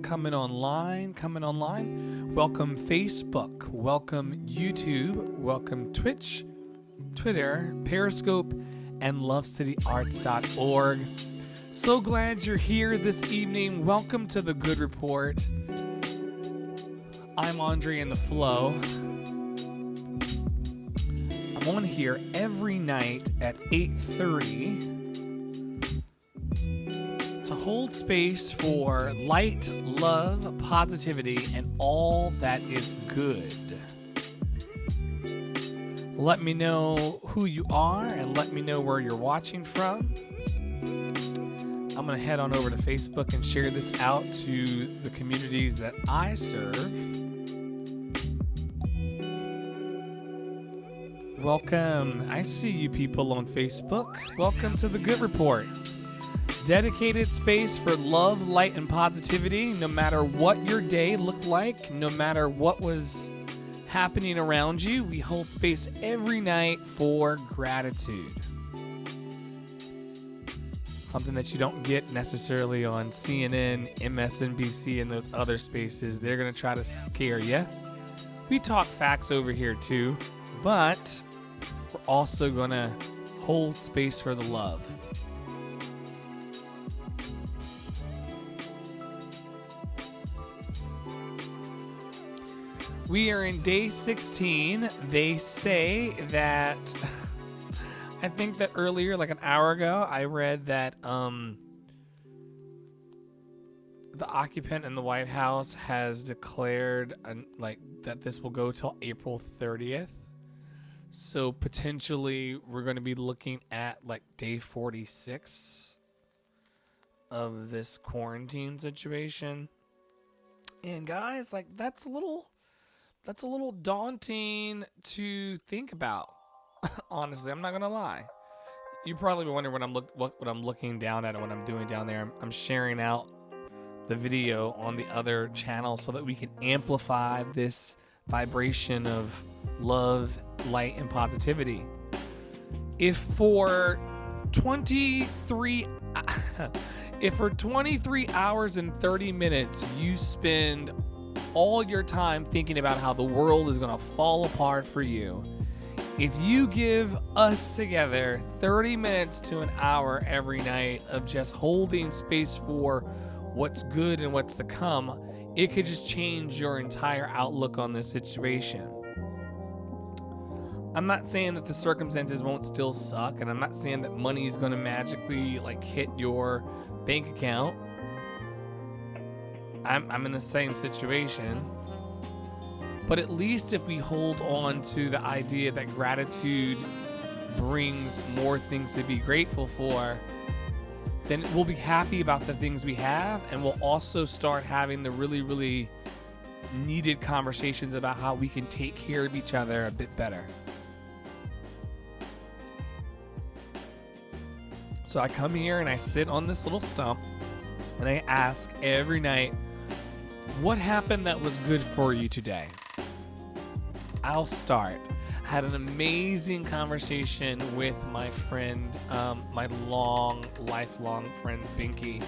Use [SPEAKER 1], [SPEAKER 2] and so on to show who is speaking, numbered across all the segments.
[SPEAKER 1] coming online. Welcome Facebook, welcome YouTube, welcome Twitch, Twitter, Periscope, and lovecityarts.org. So glad you're here this evening. Welcome to The Good Report. I'm Andre in the Flow. I'm on here every night at 8:30 to hold space for light, love, positivity, and all that is good. Let me know who you are and let me know where you're watching from. I'm going to head on over to Facebook and share this out to the communities that I serve. Welcome. I see you people on Facebook. Welcome to The Good Report. Dedicated space for love, light, and positivity, no matter what your day looked like, no matter what was happening around you. We hold space every night for gratitude. Something that you don't get necessarily on CNN, MSNBC, and those other spaces. They're going to try to scare you. We talk facts over here too, but we're also going to hold space for the love. We are in day 16. They say that, I think that earlier, like an hour ago, I read that the occupant in the White House has declared that this will go till April 30th. So potentially we're going to be looking at like day 46 of this quarantine situation. And guys, like that's a little daunting to think about. Honestly, I'm not gonna lie. You probably be wondering what I'm looking down at and what I'm doing down there. I'm sharing out the video on the other channel so that we can amplify this vibration of love, light, and positivity. If for 23 hours and 30 minutes you spend all your time thinking about how the world is going to fall apart for you, if you give us together 30 minutes to an hour every night of just holding space for what's good and what's to come, it could just change your entire outlook on this situation. I'm not saying that the circumstances won't still suck, and I'm not saying that money is going to magically hit your bank account. I'm in the same situation. But at least if we hold on to the idea that gratitude brings more things to be grateful for, then we'll be happy about the things we have, and we'll also start having the really, really needed conversations about how we can take care of each other a bit better. So I come here and I sit on this little stump and I ask every night, what happened that was good for you today? I'll start. I had an amazing conversation with my friend, my lifelong friend, Binky,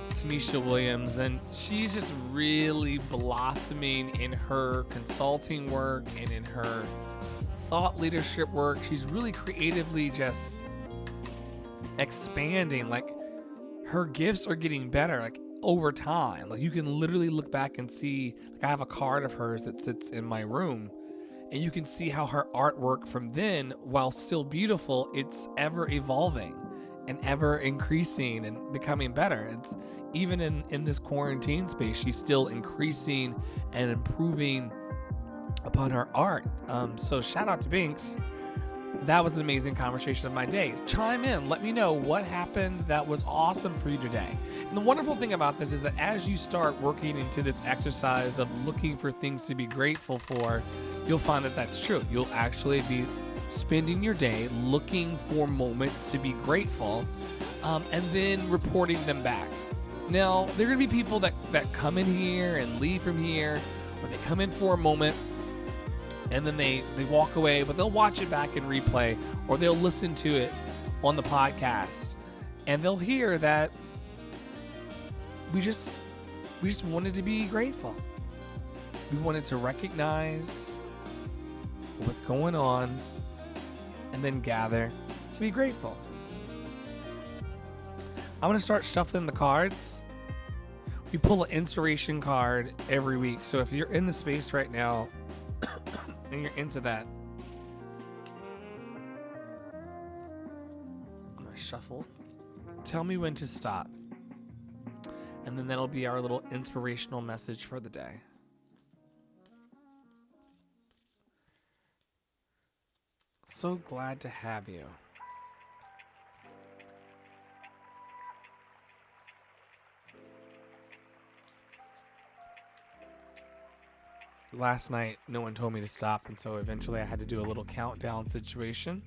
[SPEAKER 1] Tamisha Williams, and she's just really blossoming in her consulting work and in her thought leadership work. She's really creatively just expanding. Her gifts are getting better, over time. You can literally look back and see, I have a card of hers that sits in my room, and you can see how her artwork from then, while still beautiful, it's ever evolving and ever increasing and becoming better. It's even in this quarantine space, she's still increasing and improving upon her art. So shout out to Binks. That was an amazing conversation of my day. Chime in. Let me know what happened that was awesome for you today. And the wonderful thing about this is that as you start working into this exercise of looking for things to be grateful for, you'll find that that's true. You'll actually be spending your day looking for moments to be grateful, and then reporting them back. Now, there are going to be people that come in here and leave from here, or they come in for a moment, and then they walk away, but they'll watch it back in replay, or they'll listen to it on the podcast, and they'll hear that we just We just wanted to be grateful. We wanted to recognize what's going on and then gather to be grateful. I'm going to start shuffling the cards. We pull an inspiration card every week. So if you're in the space right now and you're into that, I'm going to shuffle. Tell me when to stop. And then that'll be our little inspirational message for the day. So glad to have you. Last night, no one told me to stop, and so eventually I had to do a little countdown situation.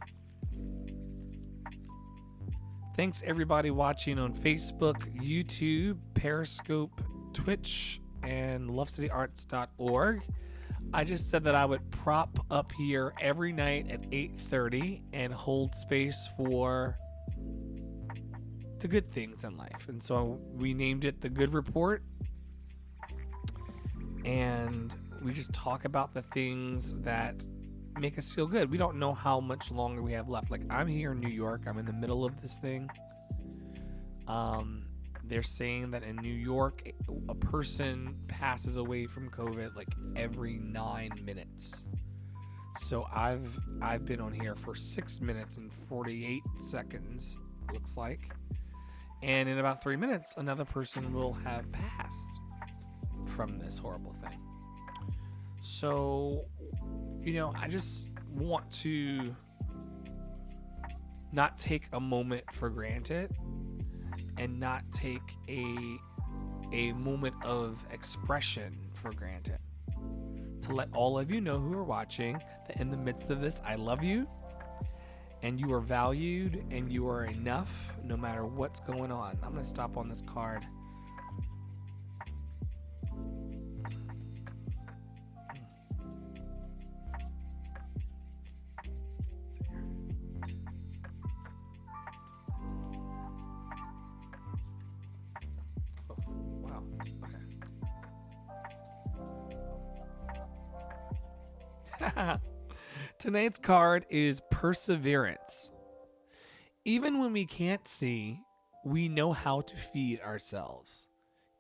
[SPEAKER 1] Thanks everybody watching on Facebook, YouTube, Periscope, Twitch, and lovecityarts.org. I just said that I would prop up here every night at 8:30 and hold space for the good things in life. And so we named it The Good Report. And we just talk about the things that make us feel good. We don't know how much longer we have left. Like, I'm here in New York. I'm in the middle of this thing. They're saying that in New York, a person passes away from COVID like every 9 minutes. So I've been on here for 6 minutes and 48 seconds, looks like. And in about 3 minutes, another person will have passed from this horrible thing. So, I just want to not take a moment for granted and not take a moment of expression for granted. To let all of you know who are watching that in the midst of this, I love you and you are valued and you are enough no matter what's going on. I'm going to stop on this card. Tonight's card is Perseverance. Even when we can't see, we know how to feed ourselves.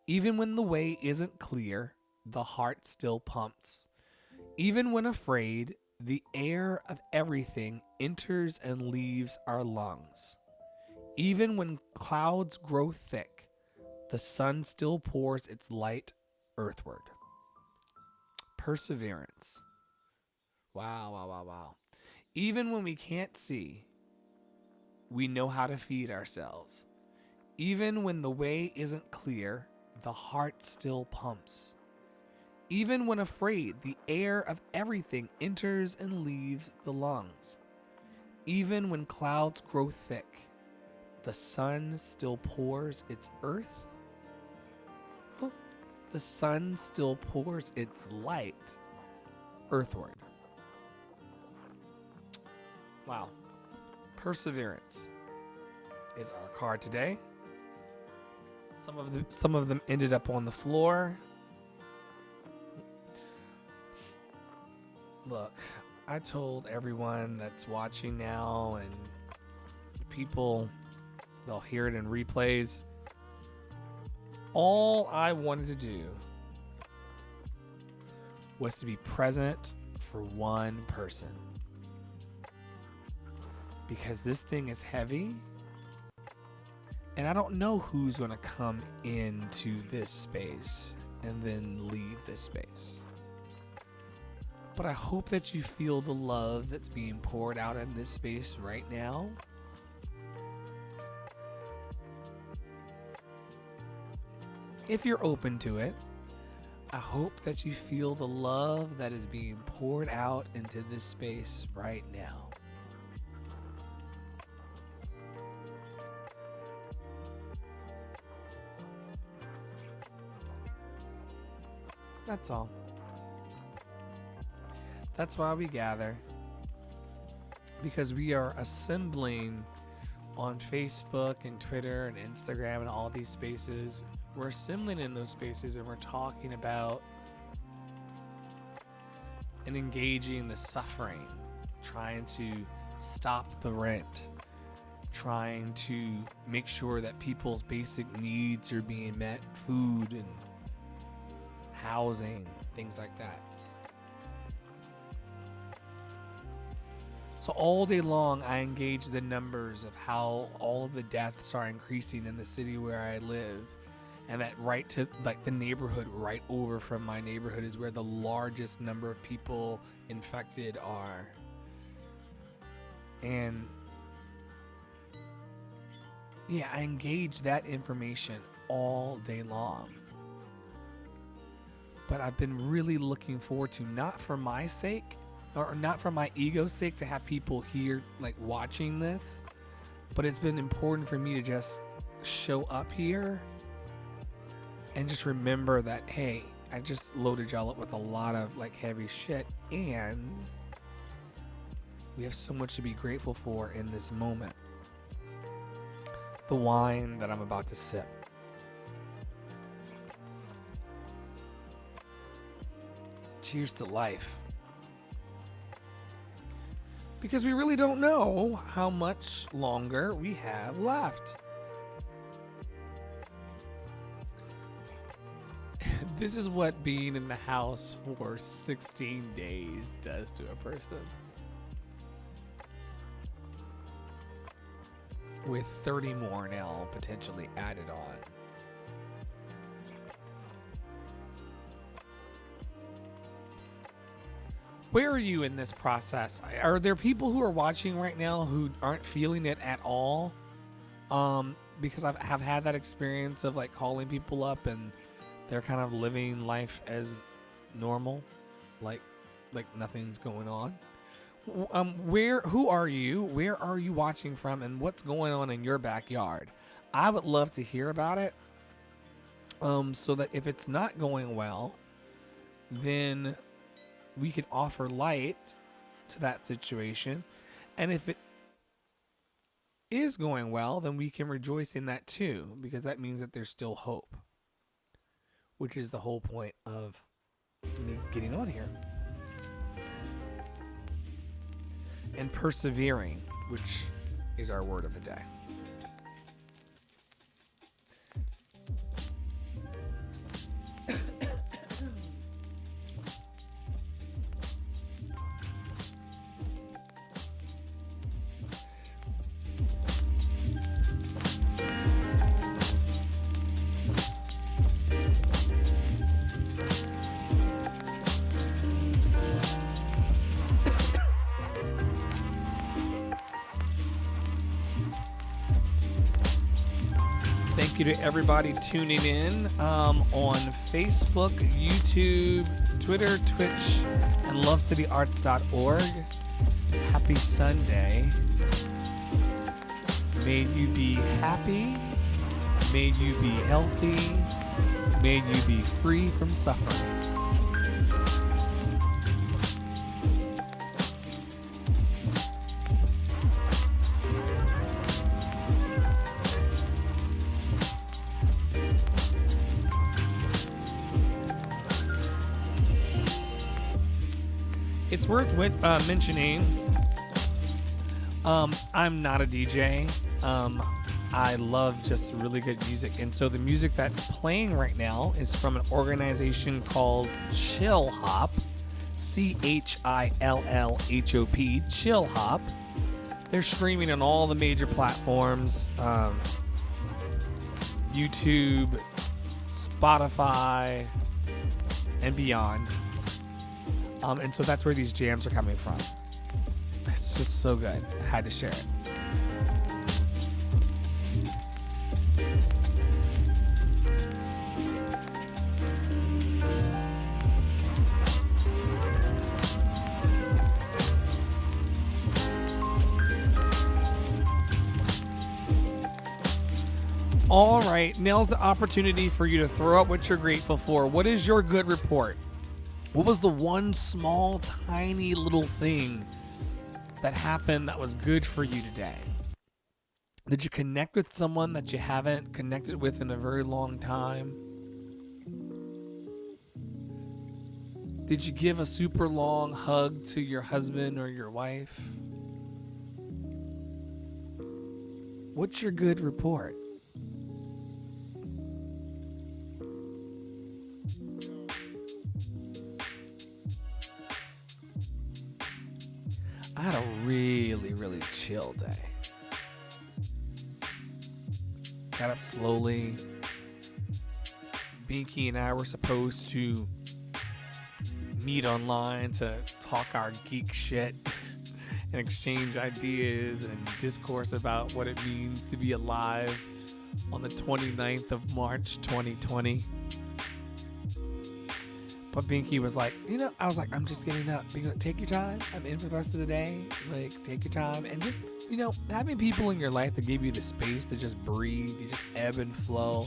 [SPEAKER 1] Even when the way isn't clear, the heart still pumps. Even when afraid, the air of everything enters and leaves our lungs. Even when clouds grow thick, the sun still pours its light earthward. Perseverance. Wow. Even when we can't see, we know how to feed ourselves. Even when the way isn't clear, the heart still pumps. Even when afraid, the air of everything enters and leaves the lungs. Even when clouds grow thick, the sun still pours its earth. The sun still pours its light earthward. Wow. Perseverance is our card today. Some of them ended up on the floor. Look, I told everyone that's watching now and people, they'll hear it in replays. All I wanted to do was to be present for one person. Because this thing is heavy, and I don't know who's going to come into this space and then leave this space. But I hope that you feel the love that's being poured out in this space right now. If you're open to it, I hope that you feel the love that is being poured out into this space right now. That's all. That's why we gather. Because we are assembling on Facebook and Twitter and Instagram and all these spaces. we're assembling in those spaces and we're talking about and engaging the suffering, trying to stop the rent, trying to make sure that people's basic needs are being met, food and housing, things like that. So all day long, I engage the numbers of how all of the deaths are increasing in the city where I live. And that right to like the neighborhood right over from my neighborhood is where the largest number of people infected are. And yeah, I engage that information all day long. But I've been really looking forward to, not for my sake, or not for my ego's sake to have people here like watching this, but it's been important for me to just show up here and just remember that, hey, I just loaded y'all up with a lot of like heavy shit, and we have so much to be grateful for in this moment. The wine that I'm about to sip. Cheers to life. Because we really don't know how much longer we have left. This is what being in the house for 16 days does to a person. With 30 more now potentially added on. Where are you in this process? Are there people who are watching right now who aren't feeling it at all? Because I have had that experience of like calling people up and they're kind of living life as normal, like nothing's going on. Who are you? Where are you watching from, and what's going on in your backyard? I would love to hear about it. So that if it's not going well, then we can offer light to that situation. And if it is going well, then we can rejoice in that too, because that means that there's still hope, which is the whole point of me getting on here. And persevering, which is our word of the day. Thank you to everybody tuning in on Facebook, YouTube, Twitter, Twitch, and lovecityarts.org. Happy Sunday. May you be happy. May you be healthy. May you be free from suffering. It's worth mentioning, I'm not a DJ. I love just really good music. And so the music that's playing right now is from an organization called Chill Hop, ChillHop, Chill Hop. They're streaming on all the major platforms, YouTube, Spotify, and beyond. And so that's where these jams are coming from. It's just so good. I had to share it. All right, now's the opportunity for you to throw out what you're grateful for. What is your good report? What was the one small, tiny little thing that happened that was good for you today? Did you connect with someone that you haven't connected with in a very long time? Did you give a super long hug to your husband or your wife? What's your good report? I had a really, really chill day. Got up slowly. Binky and I were supposed to meet online to talk our geek shit and exchange ideas and discourse about what it means to be alive on the 29th of March 2020. But Binky was like, I was like, I'm just getting up. Binky, like, take your time. I'm in for the rest of the day. Like, take your time. And just, having people in your life that give you the space to just breathe, you just ebb and flow.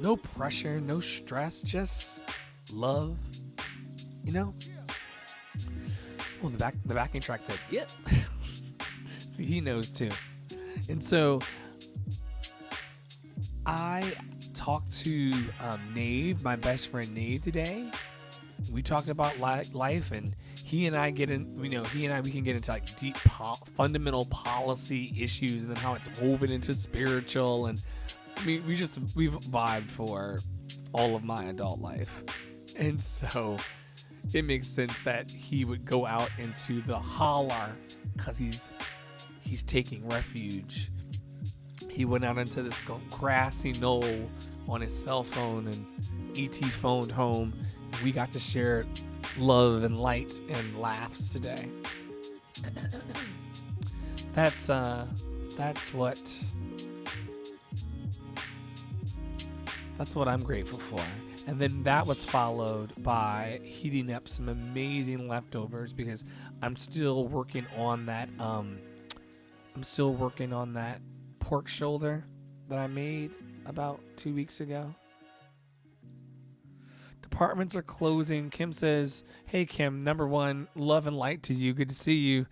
[SPEAKER 1] No pressure, no stress, just love. Well, the backing track said, yep. See, he knows too. And so I talked to Nave, my best friend Nave, today. We talked about life, and he and I we can get into like deep fundamental policy issues, and then how it's woven into spiritual, and we've vibed for all of my adult life. And so it makes sense that he would go out into the holler because he's taking refuge. He went out into this grassy knoll on his cell phone, and ET phoned home. We got to share love and light and laughs today. That's what I'm grateful for. And then that was followed by heating up some amazing leftovers, because I'm still working on that pork shoulder that I made about 2 weeks ago. Departments are closing. Kim says, hey Kim, number one, love and light to you. Good to see you.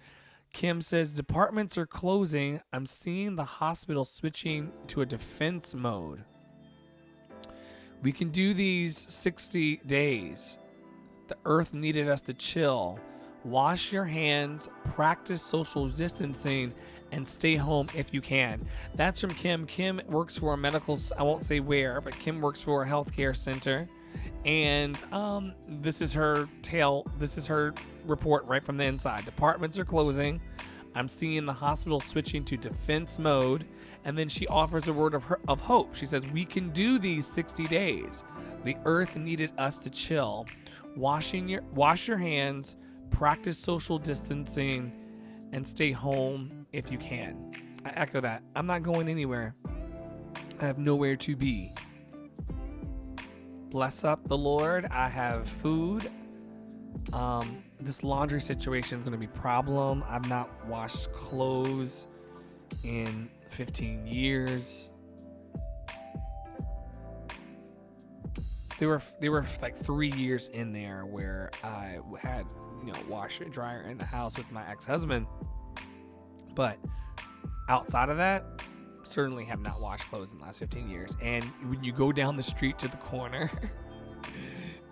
[SPEAKER 1] Kim says, departments are closing. I'm seeing the hospital switching to a defense mode. We can do these 60 days. The earth needed us to chill. Wash your hands, practice social distancing, and stay home if you can. That's from Kim. Kim works for a medical, I won't say where, but Kim works for a healthcare center. And this is her report right from the inside. Departments are closing. I'm seeing the hospital switching to defense mode. And then she offers a word of hope. She says, we can do these 60 days. The earth needed us to chill. Wash your hands, practice social distancing, and stay home if you can. I echo that. I'm not going anywhere. I have nowhere to be. Bless up the Lord. I have food. This laundry situation is going to be a problem. I've not washed clothes in 15 years. There were like 3 years in there where I had, washer and dryer in the house with my ex-husband. But outside of that, certainly have not washed clothes in the last 15 years. And when you go down the street to the corner,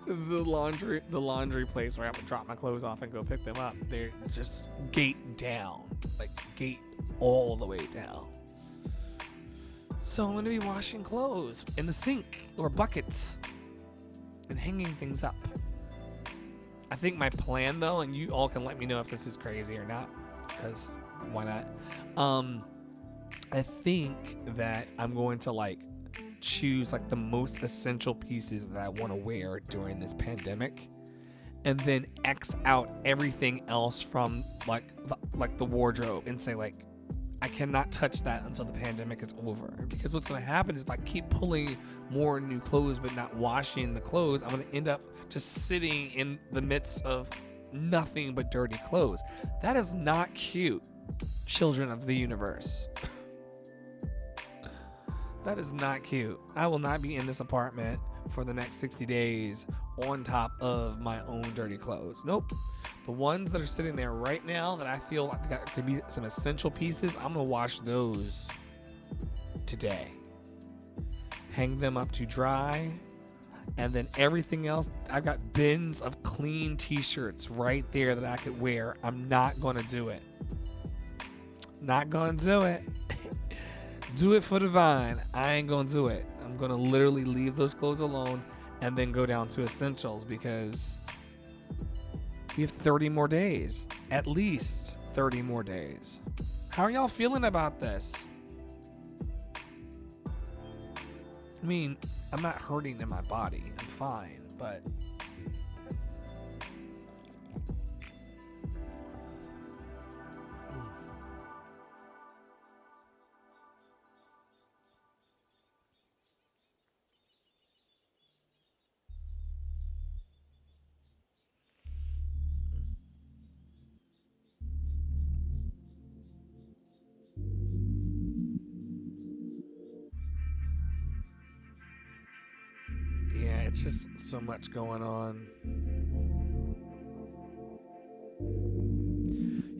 [SPEAKER 1] the laundry place where I have to drop my clothes off and go pick them up, they're just gate down, like gate all the way down. So I'm going to be washing clothes in the sink or buckets and hanging things up. I think my plan, though, and you all can let me know if this is crazy or not, because why not? I think that I'm going to choose the most essential pieces that I want to wear during this pandemic, and then X out everything else from the wardrobe and say I cannot touch that until the pandemic is over. Because what's going to happen is if I keep pulling more new clothes but not washing the clothes, I'm going to end up just sitting in the midst of nothing but dirty clothes. That is not cute, children of the universe. That is not cute. I will not be in this apartment for the next 60 days on top of my own dirty clothes. Nope. The ones that are sitting there right now that I feel like that could be some essential pieces, I'm going to wash those today. Hang them up to dry. And then everything else, I've got bins of clean t-shirts right there that I could wear. I'm not going to do it. Not going to do it. Do it for the vine. I ain't going to do it. I'm going to literally leave those clothes alone and then go down to essentials because we have 30 more days. At least 30 more days. How are y'all feeling about this? I mean, I'm not hurting in my body. I'm fine, but yeah, it's just so much going on.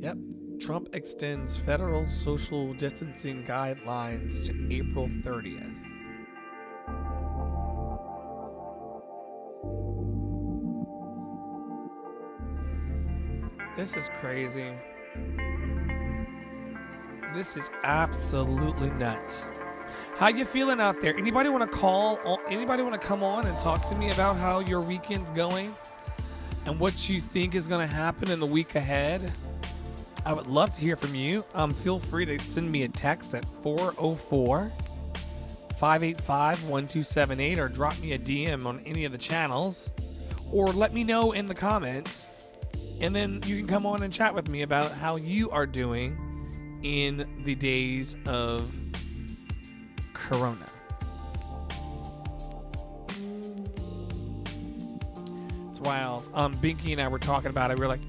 [SPEAKER 1] Yep. Trump extends federal social distancing guidelines to April 30th. This is crazy. This is absolutely nuts. How you feeling out there? Anybody want to call? Anybody want to come on and talk to me about how your weekend's going and what you think is going to happen in the week ahead? I would love to hear from you. Feel free to send me a text at 404-585-1278 or drop me a DM on any of the channels or let me know in the comments. And then you can come on and chat with me about how you are doing in the days of Corona. It's wild. Binky and I were talking about it. We were like,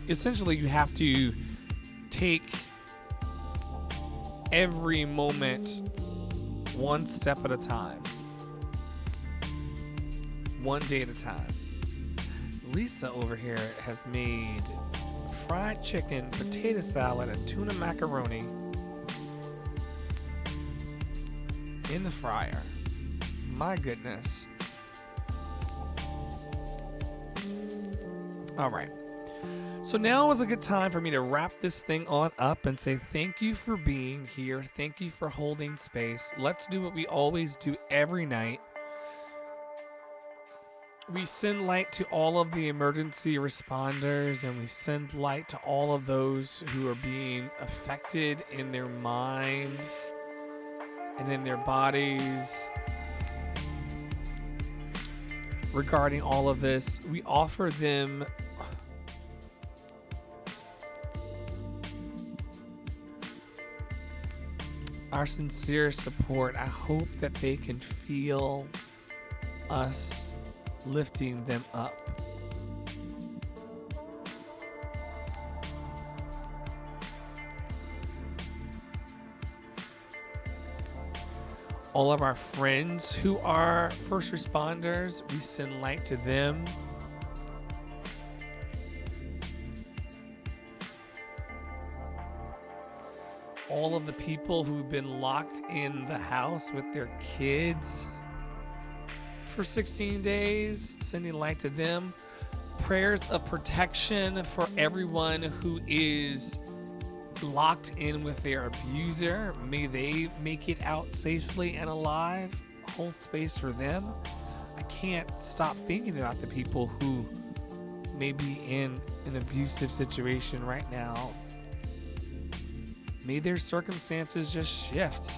[SPEAKER 1] essentially you have to take every moment one step at a time. One day at a time. Lisa over here has made fried chicken, potato salad, and tuna macaroni in the fryer. My goodness. All right. So now is a good time for me to wrap this thing on up and say thank you for being here. Thank you for holding space. Let's do what we always do every night. We send light to all of the emergency responders, and we send light to all of those who are being affected in their minds and in their bodies regarding all of this. We offer them our sincere support. I hope that they can feel us lifting them up. All of our friends who are first responders, we send light to them. All of the people who've been locked in the house with their kids for 16 days, sending light to them. Prayers of protection for everyone who is locked in with their abuser. May they make it out safely and alive. Hold space for them. I can't stop thinking about the people who may be in an abusive situation right now. May their circumstances just shift.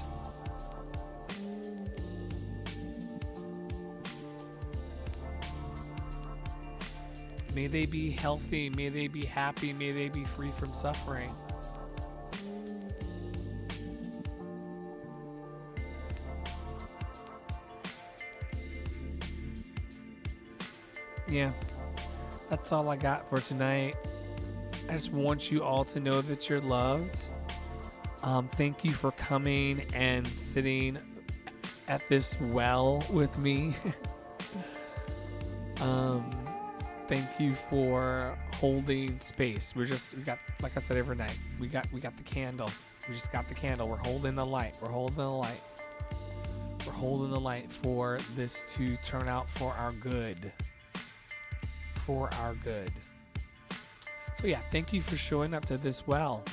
[SPEAKER 1] May they be healthy. May they be happy. May they be free from suffering. Yeah, that's all I got for tonight. I just want you all to know that you're loved. Thank you for coming and sitting at this well with me. Thank you for holding space. We got, like I said, every night we got the candle. We just got the candle. We're holding the light. We're holding the light. We're holding the light for this to turn out for our good. For our good. So yeah, thank you for showing up to this well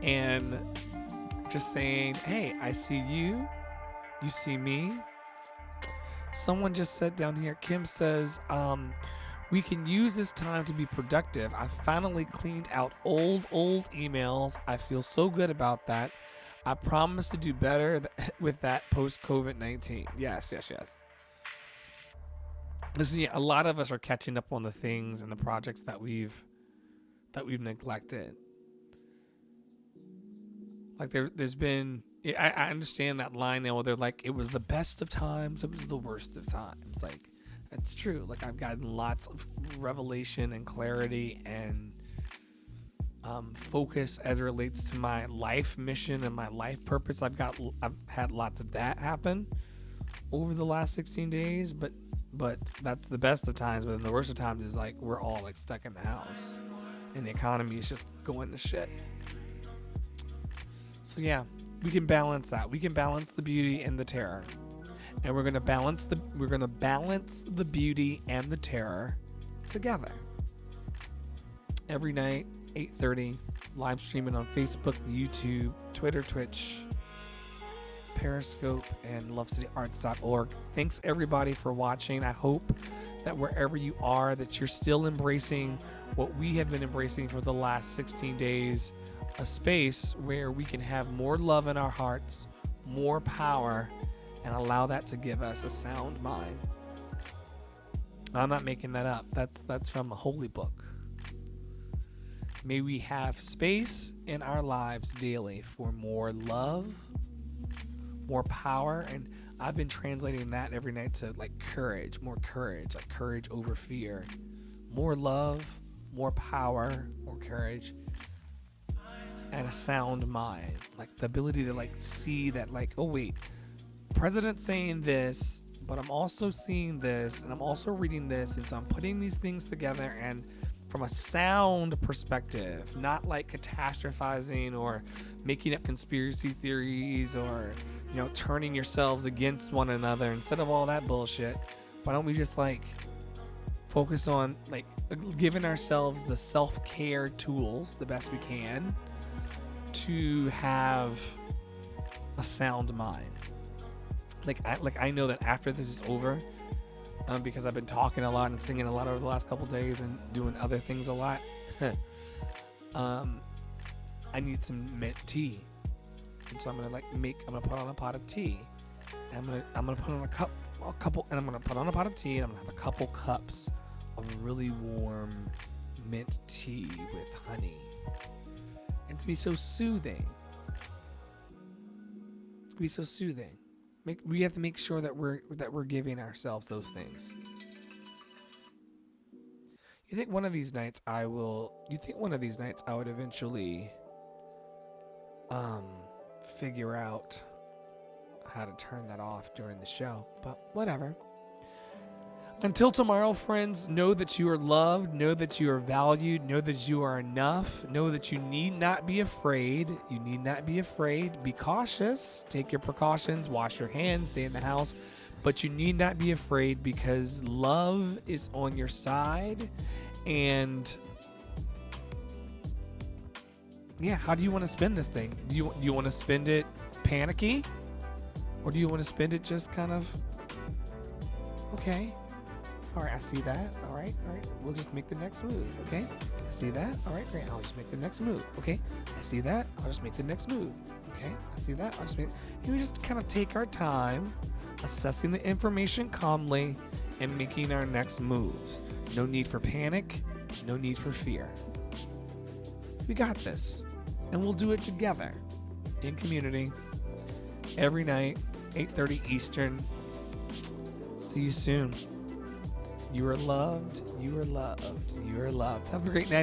[SPEAKER 1] and just saying, hey, I see you. You see me. Someone just said down here, Kim says, we can use this time to be productive. I finally cleaned out old emails. I feel so good about that. I promise to do better with that post COVID-19. Yes. Listen, yeah, a lot of us are catching up on the things and the projects that we've neglected. Like there's been, I understand that line now where they're like, it was the best of times, it was the worst of times. Like, that's true. Like, I've gotten lots of revelation and clarity and focus as it relates to my life mission and my life purpose. I've had lots of that happen over the last 16 days, but that's the best of times. But then the worst of times is like we're all like stuck in the house and the economy is just going to shit. So yeah, we can balance that. We can balance the beauty and the terror, and we're gonna balance the beauty and the terror together every night, 8:30, live streaming on Facebook, YouTube, Twitter, Twitch, Periscope, and lovecityarts.org. Thanks everybody for watching. I hope that wherever you are, that you're still embracing what we have been embracing for the last 16 days, a space where we can have more love in our hearts, more power, and allow that to give us a sound mind. I'm not making that up. That's from the Holy Book. May we have space in our lives daily for more love, more power, and I've been translating that every night to like courage, more courage, like courage over fear, more love, more power, more courage, and a sound mind, like the ability to like see that like, oh wait, president's saying this, but I'm also seeing this, and I'm also reading this, and so I'm putting these things together and from a sound perspective, not like catastrophizing or making up conspiracy theories or, you know, turning yourselves against one another. Instead of all that bullshit, why don't we just like focus on like giving ourselves the self-care tools the best we can to have a sound mind. I know that after this is over, because I've been talking a lot and singing a lot over the last couple days and doing other things a lot, I need some mint tea, and so I'm gonna put on a pot of tea, and I'm gonna put on a couple, and I'm gonna put on a pot of tea, and I'm gonna have a couple cups of really warm mint tea with honey. It's gonna be so soothing. It's gonna be so soothing. We have to make sure that we're giving ourselves those things. You think one of these nights I would eventually figure out how to turn that off during the show, but whatever. Until tomorrow, friends, know that you are loved, know that you are valued, know that you are enough, know that you need not be afraid. You need not be afraid. Be cautious, take your precautions, wash your hands, stay in the house, but you need not be afraid because love is on your side. And yeah, how do you want to spend this thing? Do you want to spend it panicky, or do you want to spend it just kind of okay? All right, I see that. All right. We'll just make the next move, okay? I see that. All right, great. I'll just make the next move, okay? I see that. I'll just make the next move, okay? I see that. I'll just make... And we just kind of take our time, assessing the information calmly, and making our next moves. No need for panic. No need for fear. We got this, and we'll do it together in community every night, 8:30 Eastern. See you soon. You are loved. You are loved. You are loved. Have a great night.